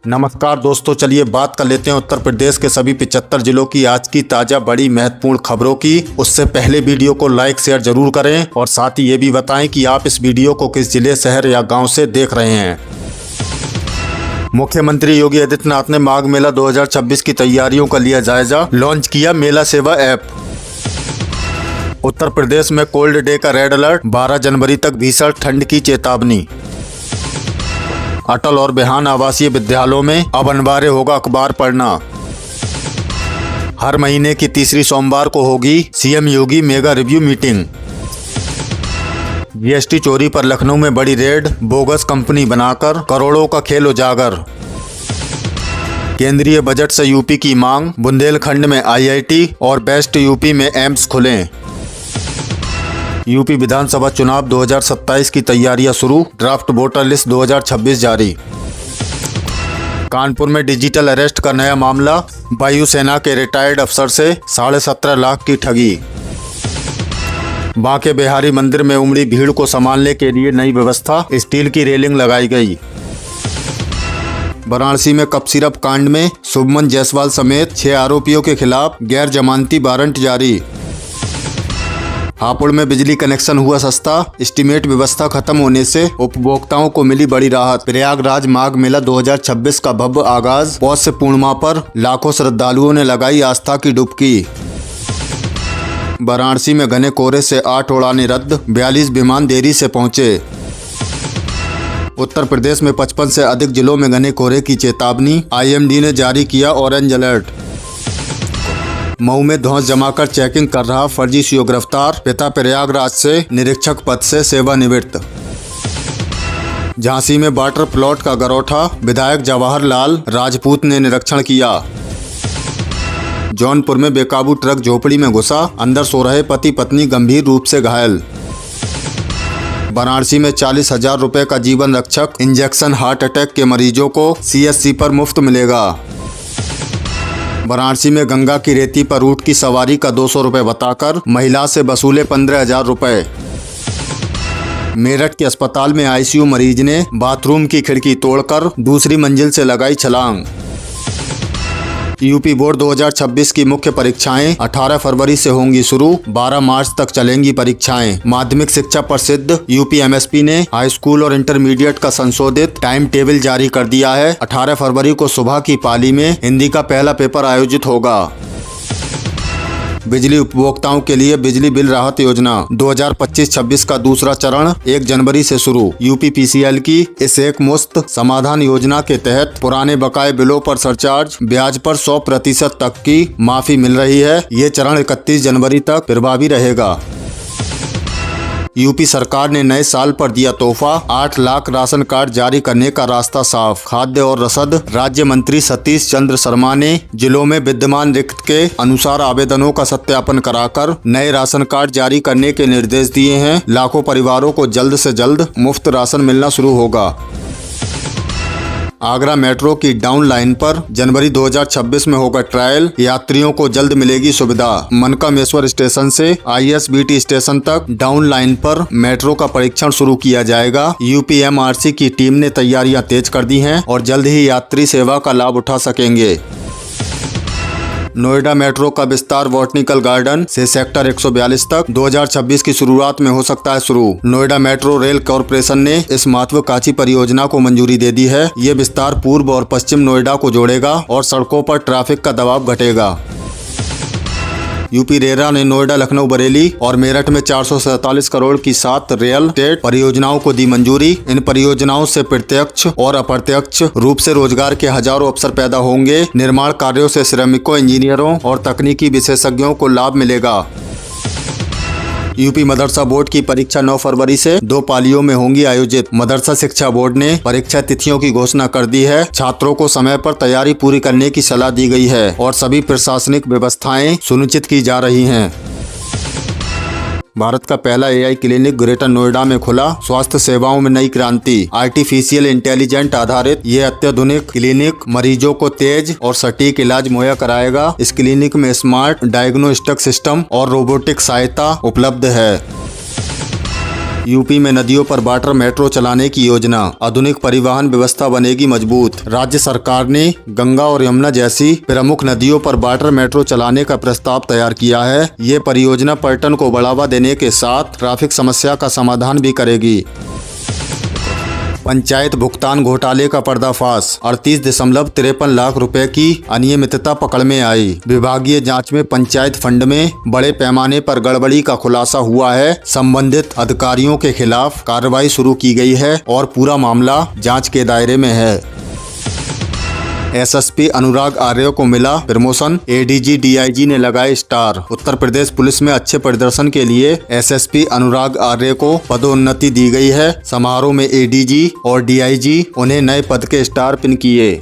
नमस्कार दोस्तों, चलिए बात कर लेते हैं उत्तर प्रदेश के सभी 75 जिलों की आज की ताजा बड़ी महत्वपूर्ण खबरों की। उससे पहले वीडियो को लाइक शेयर जरूर करें और साथ ही ये भी बताएं कि आप इस वीडियो को किस जिले, शहर या गांव से देख रहे हैं। मुख्यमंत्री योगी आदित्यनाथ ने माघ मेला 2026 की तैयारियों का लिया जायजा, लॉन्च किया मेला सेवा ऐप। उत्तर प्रदेश में कोल्ड डे का रेड अलर्ट, 12 जनवरी तक भीषण ठंड की चेतावनी। अटल और बिहान आवासीय विद्यालयों में अब अनिवार्य होगा अखबार पढ़ना। हर महीने की तीसरी सोमवार को होगी सीएम योगी मेगा रिव्यू मीटिंग। जीएसटी चोरी पर लखनऊ में बड़ी रेड, बोगस कंपनी बनाकर करोड़ों का खेल उजागर। केंद्रीय बजट से यूपी की मांग, बुंदेलखंड में आईआईटी और बेस्ट यूपी में एम्स खुलें। यूपी विधानसभा चुनाव 2027 की तैयारियां शुरू, ड्राफ्ट वोटर लिस्ट 2026 जारी। कानपुर में डिजिटल अरेस्ट का नया मामला, वायुसेना के रिटायर्ड अफसर से 17.5 लाख की ठगी। बांके बिहारी मंदिर में उमड़ी भीड़ को संभालने के लिए नई व्यवस्था, स्टील की रेलिंग लगाई गई। वाराणसी में कप सिरप कांड में शुभमन जायसवाल समेत 6 आरोपियों के खिलाफ गैर जमानती वारंट जारी। हापुड़ में बिजली कनेक्शन हुआ सस्ता, एस्टीमेट व्यवस्था खत्म होने से उपभोक्ताओं को मिली बड़ी राहत। प्रयागराज माघ मेला 2026 का भव्य आगाज, पौष से पूर्णिमा पर लाखों श्रद्धालुओं ने लगाई आस्था की डुबकी। वाराणसी में घने कोहरे से 8 उड़ानें रद्द, 42 विमान देरी से पहुंचे। उत्तर प्रदेश में 55 से अधिक जिलों में घने कोहरे की चेतावनी, आईएमडी ने जारी किया ऑरेंज अलर्ट। मऊ में धौंस जमाकर चेकिंग कर रहा फर्जी सीओ गिरफ्तार, पिता प्रयागराज से निरीक्षक पद से सेवानिवृत्त। झांसी में वाटर प्लॉट का गरौठा, विधायक जवाहरलाल राजपूत ने निरीक्षण किया। जौनपुर में बेकाबू ट्रक झोपड़ी में घुसा, अंदर सो रहे पति पत्नी गंभीर रूप से घायल। वाराणसी में 40,000 रुपए का जीवन रक्षक इंजेक्शन हार्ट अटैक के मरीजों को सीएससी पर मुफ्त मिलेगा। वाराणसी में गंगा की रेती पर ऊंट की सवारी का 200 रुपए बताकर महिला से वसूले 15,000 रुपए। मेरठ के अस्पताल में आईसीयू मरीज ने बाथरूम की खिड़की तोड़कर दूसरी मंजिल से लगाई छलांग। यूपी बोर्ड 2026 की मुख्य परीक्षाएं 18 फरवरी से होंगी शुरू, 12 मार्च तक चलेंगी परीक्षाएं। माध्यमिक शिक्षा प्रसिद्ध यूपी एमएसपी ने हाई स्कूल और इंटरमीडिएट का संशोधित टाइम टेबल जारी कर दिया है। 18 फरवरी को सुबह की पाली में हिंदी का पहला पेपर आयोजित होगा। बिजली उपभोक्ताओं के लिए बिजली बिल राहत योजना 2025-26 का दूसरा चरण 1 जनवरी से शुरू। यूपीपीसीएल की इस एक मुश्त समाधान योजना के तहत पुराने बकाये बिलों पर सरचार्ज, ब्याज पर 100% तक की माफी मिल रही है। ये चरण 31 जनवरी तक प्रभावी रहेगा। यूपी सरकार ने नए साल पर दिया तोहफा, 8 लाख राशन कार्ड जारी करने का रास्ता साफ। खाद्य और रसद राज्य मंत्री सतीश चंद्र शर्मा ने जिलों में विद्यमान रिक्त के अनुसार आवेदनों का सत्यापन कराकर नए राशन कार्ड जारी करने के निर्देश दिए हैं। लाखों परिवारों को जल्द से जल्द मुफ्त राशन मिलना शुरू होगा। आगरा मेट्रो की डाउन लाइन पर जनवरी 2026 में होगा ट्रायल, यात्रियों को जल्द मिलेगी सुविधा। मनकामेश्वर स्टेशन से आईएसबीटी स्टेशन तक डाउन लाइन पर मेट्रो का परीक्षण शुरू किया जाएगा। यूपीएमआरसी की टीम ने तैयारियां तेज कर दी हैं और जल्द ही यात्री सेवा का लाभ उठा सकेंगे। नोएडा मेट्रो का विस्तार बॉटनिकल गार्डन से सेक्टर 142 तक 2026 की शुरुआत में हो सकता है शुरू। नोएडा मेट्रो रेल कॉरपोरेशन ने इस महत्वाकांक्षी परियोजना को मंजूरी दे दी है। ये विस्तार पूर्व और पश्चिम नोएडा को जोड़ेगा और सड़कों पर ट्रैफिक का दबाव घटेगा। यूपी रेरा ने नोएडा, लखनऊ, बरेली और मेरठ में 447 करोड़ की 7 रियल एस्टेट परियोजनाओं को दी मंजूरी। इन परियोजनाओं से प्रत्यक्ष और अप्रत्यक्ष रूप से रोजगार के हजारों अवसर पैदा होंगे। निर्माण कार्यों से श्रमिकों, इंजीनियरों और तकनीकी विशेषज्ञों को लाभ मिलेगा। यूपी मदरसा बोर्ड की परीक्षा 9 फरवरी से 2 पालियों में होंगी आयोजित। मदरसा शिक्षा बोर्ड ने परीक्षा तिथियों की घोषणा कर दी है। छात्रों को समय पर तैयारी पूरी करने की सलाह दी गई है और सभी प्रशासनिक व्यवस्थाएं सुनिश्चित की जा रही हैं। भारत का पहला एआई क्लिनिक ग्रेटर नोएडा में खुला, स्वास्थ्य सेवाओं में नई क्रांति। आर्टिफिशियल इंटेलिजेंट आधारित ये अत्याधुनिक क्लिनिक मरीजों को तेज और सटीक इलाज मुहैया कराएगा। इस क्लिनिक में स्मार्ट डायग्नोस्टिक सिस्टम और रोबोटिक सहायता उपलब्ध है। यूपी में नदियों पर वाटर मेट्रो चलाने की योजना, आधुनिक परिवहन व्यवस्था बनेगी मजबूत। राज्य सरकार ने गंगा और यमुना जैसी प्रमुख नदियों पर वाटर मेट्रो चलाने का प्रस्ताव तैयार किया है। ये परियोजना पर्यटन को बढ़ावा देने के साथ ट्रैफिक समस्या का समाधान भी करेगी। पंचायत भुगतान घोटाले का पर्दाफाश, 38.53 लाख रुपए की अनियमितता पकड़ में आई। विभागीय जांच में पंचायत फंड में बड़े पैमाने पर गड़बड़ी का खुलासा हुआ है। संबंधित अधिकारियों के खिलाफ कार्रवाई शुरू की गई है और पूरा मामला जांच के दायरे में है। एसएसपी अनुराग आर्य को मिला प्रमोशन, एडीजी डीआईजी ने लगाए स्टार। उत्तर प्रदेश पुलिस में अच्छे प्रदर्शन के लिए एसएसपी अनुराग आर्य को पदोन्नति दी गई है। समारोह में एडीजी और डीआईजी उन्हें नए पद के स्टार पिन किए।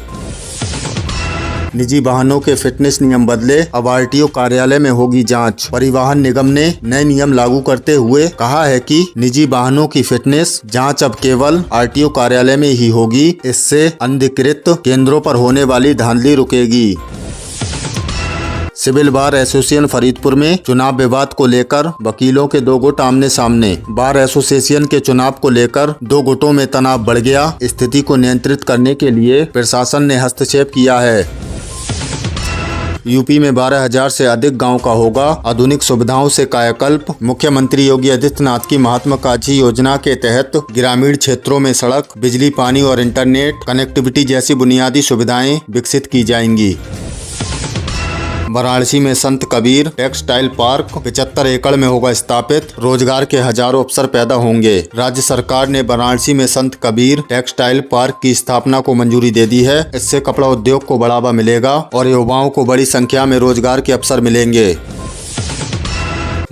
निजी वाहनों के फिटनेस नियम बदले, अब आरटीओ कार्यालय में होगी जांच। परिवहन निगम ने नए नियम लागू करते हुए कहा है कि निजी वाहनों की फिटनेस जांच अब केवल आरटीओ कार्यालय में ही होगी। इससे अनधिकृत केंद्रों पर होने वाली धांधली रुकेगी। सिविल बार एसोसिएशन फरीदपुर में चुनाव विवाद को लेकर वकीलों के दो गुट आमने सामने। बार एसोसिएशन के चुनाव को लेकर दो गुटों में तनाव बढ़ गया। स्थिति को नियंत्रित करने के लिए प्रशासन ने हस्तक्षेप किया है। यूपी में 12,000 से अधिक गांव का होगा आधुनिक सुविधाओं से कायाकल्प। मुख्यमंत्री योगी आदित्यनाथ की महत्वाकांक्षी योजना के तहत ग्रामीण क्षेत्रों में सड़क, बिजली, पानी और इंटरनेट कनेक्टिविटी जैसी बुनियादी सुविधाएं विकसित की जाएंगी। वाराणसी में संत कबीर टेक्सटाइल पार्क 75 एकड़ में होगा स्थापित। रोजगार के हजारों अवसर पैदा होंगे। राज्य सरकार ने वाराणसी में संत कबीर टेक्सटाइल पार्क की स्थापना को मंजूरी दे दी है। इससे कपड़ा उद्योग को बढ़ावा मिलेगा और युवाओं को बड़ी संख्या में रोजगार के अवसर मिलेंगे।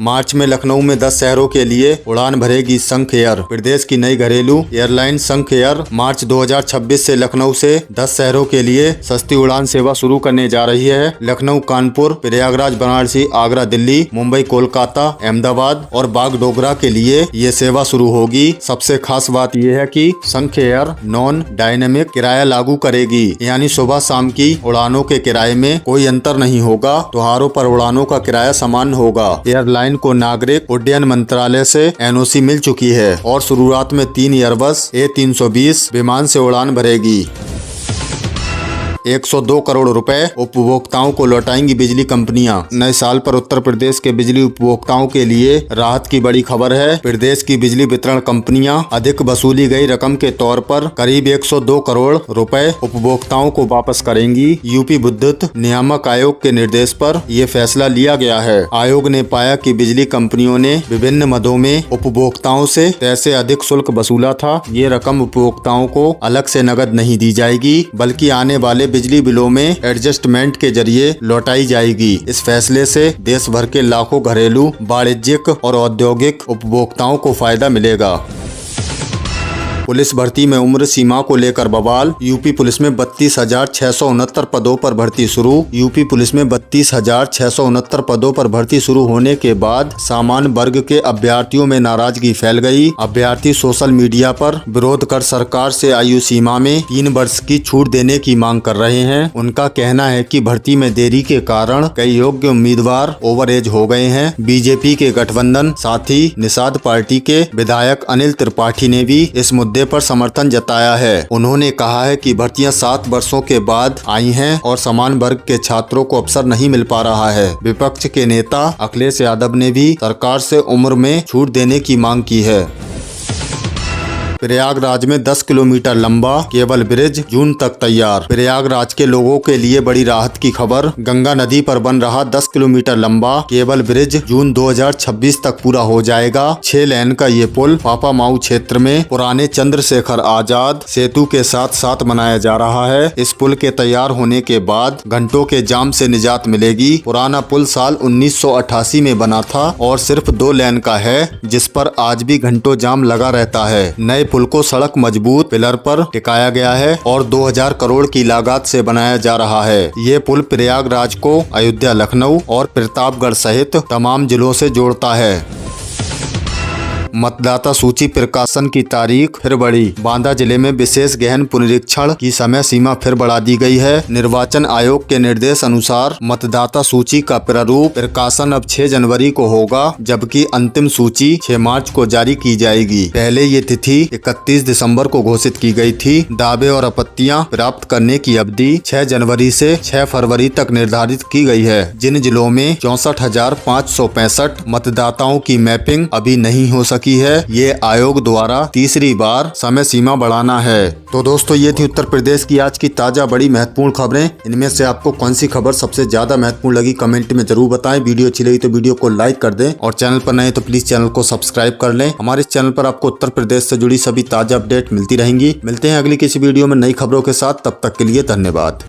मार्च में लखनऊ में 10 शहरों के लिए उड़ान भरेगी संख एयर। प्रदेश की नई घरेलू एयरलाइन संख एयर मार्च 2026 से लखनऊ से 10 शहरों के लिए सस्ती उड़ान सेवा शुरू करने जा रही है। लखनऊ, कानपुर, प्रयागराज, वाराणसी, आगरा, दिल्ली, मुंबई, कोलकाता, अहमदाबाद और बागडोगरा के लिए ये सेवा शुरू होगी। सबसे खास बात यह है कि संख एयर नॉन डायनेमिक किराया लागू करेगी, यानी सुबह शाम की उड़ानों के किराए में कोई अंतर नहीं होगा। त्योहारों पर उड़ानों का किराया समान होगा। एयरलाइन को नागरिक उड्डयन मंत्रालय से एनओसी मिल चुकी है और शुरुआत में 3 एयरबस A320 विमान से उड़ान भरेगी। 102 करोड़ रुपए उपभोक्ताओं को लौटाएंगी बिजली कंपनियां। नए साल पर उत्तर प्रदेश के बिजली उपभोक्ताओं के लिए राहत की बड़ी खबर है। प्रदेश की बिजली वितरण कंपनियां अधिक वसूली गई रकम के तौर पर करीब 102 करोड़ रुपए उपभोक्ताओं को वापस करेंगी। यूपी विद्युत नियामक आयोग के निर्देश पर यह फैसला लिया गया है। आयोग ने पाया कि बिजली कंपनियों ने विभिन्न मदों में उपभोक्ताओं से तय से अधिक शुल्क वसूला था। ये रकम उपभोक्ताओं को अलग से नकद नहीं दी जाएगी, बल्कि आने वाले बिजली बिलों में एडजस्टमेंट के जरिए लौटाई जाएगी। इस फैसले से देश भर के लाखों घरेलू, वाणिज्यिक और औद्योगिक उपभोक्ताओं को फायदा मिलेगा। पुलिस भर्ती में उम्र सीमा को लेकर बवाल। यूपी पुलिस में 32,669 पदों पर भर्ती शुरू। यूपी पुलिस में 32,669 पदों पर भर्ती शुरू होने के बाद सामान्य वर्ग के अभ्यर्थियों में नाराजगी फैल गई। अभ्यर्थी सोशल मीडिया पर विरोध कर सरकार से आयु सीमा में 3 वर्ष की छूट देने की मांग कर रहे हैं। उनका कहना है कि भर्ती में देरी के कारण कई योग्य उम्मीदवार ओवर एज हो गए हैं। बीजेपी के गठबंधन साथी निषाद पार्टी के विधायक अनिल त्रिपाठी ने भी इस मुद्दे पर समर्थन जताया है। उन्होंने कहा है कि भर्तियां 7 वर्षों के बाद आई हैं और समान वर्ग के छात्रों को अवसर नहीं मिल पा रहा है। विपक्ष के नेता अखिलेश यादव ने भी सरकार से उम्र में छूट देने की मांग की है। प्रयागराज में 10 किलोमीटर लंबा केबल ब्रिज जून तक तैयार। प्रयागराज के लोगों के लिए बड़ी राहत की खबर। गंगा नदी पर बन रहा 10 किलोमीटर लंबा केबल ब्रिज जून 2026 तक पूरा हो जाएगा। 6 लेन का ये पुल पापामाऊ क्षेत्र में पुराने चंद्रशेखर आजाद सेतु के साथ साथ बनाया जा रहा है। इस पुल के तैयार होने के बाद घंटों के जाम से निजात मिलेगी। पुराना पुल साल 1988 में बना था और सिर्फ 2 लेन का है, जिस पर आज भी घंटों जाम लगा रहता है। नए पुल को सड़क मजबूत पिलर पर टिकाया गया है और 2000 करोड़ की लागत से बनाया जा रहा है। ये पुल प्रयागराज को अयोध्या, लखनऊ और प्रतापगढ़ सहित तमाम जिलों से जोड़ता है। मतदाता सूची प्रकाशन की तारीख फिर बढ़ी। बांदा जिले में विशेष गहन पुनरीक्षण की समय सीमा फिर बढ़ा दी गई है। निर्वाचन आयोग के निर्देश अनुसार मतदाता सूची का प्रारूप प्रकाशन अब 6 जनवरी को होगा, जबकि अंतिम सूची 6 मार्च को जारी की जाएगी। पहले ये तिथि 31 दिसंबर को घोषित की गई थी। दावे और आपत्तियां प्राप्त करने की अवधि 6 जनवरी से 6 फरवरी तक निर्धारित की गई है। जिन जिलों में 64,565 मतदाताओं की मैपिंग अभी नहीं हो सकी है, ये आयोग द्वारा तीसरी बार समय सीमा बढ़ाना है। तो दोस्तों, ये थी उत्तर प्रदेश की आज की ताजा बड़ी महत्वपूर्ण खबरें। इनमें से आपको कौन सी खबर सबसे ज्यादा महत्वपूर्ण लगी, कमेंट में जरूर बताएं। वीडियो अच्छी लगी तो वीडियो को लाइक कर दें और चैनल पर नए तो प्लीज चैनल को सब्सक्राइब कर लें। हमारे इस चैनल पर आपको उत्तर प्रदेश से जुड़ी सभी ताजा अपडेट मिलती रहेंगी। मिलते हैं अगली किसी वीडियो में नई खबरों के साथ। तब तक के लिए धन्यवाद।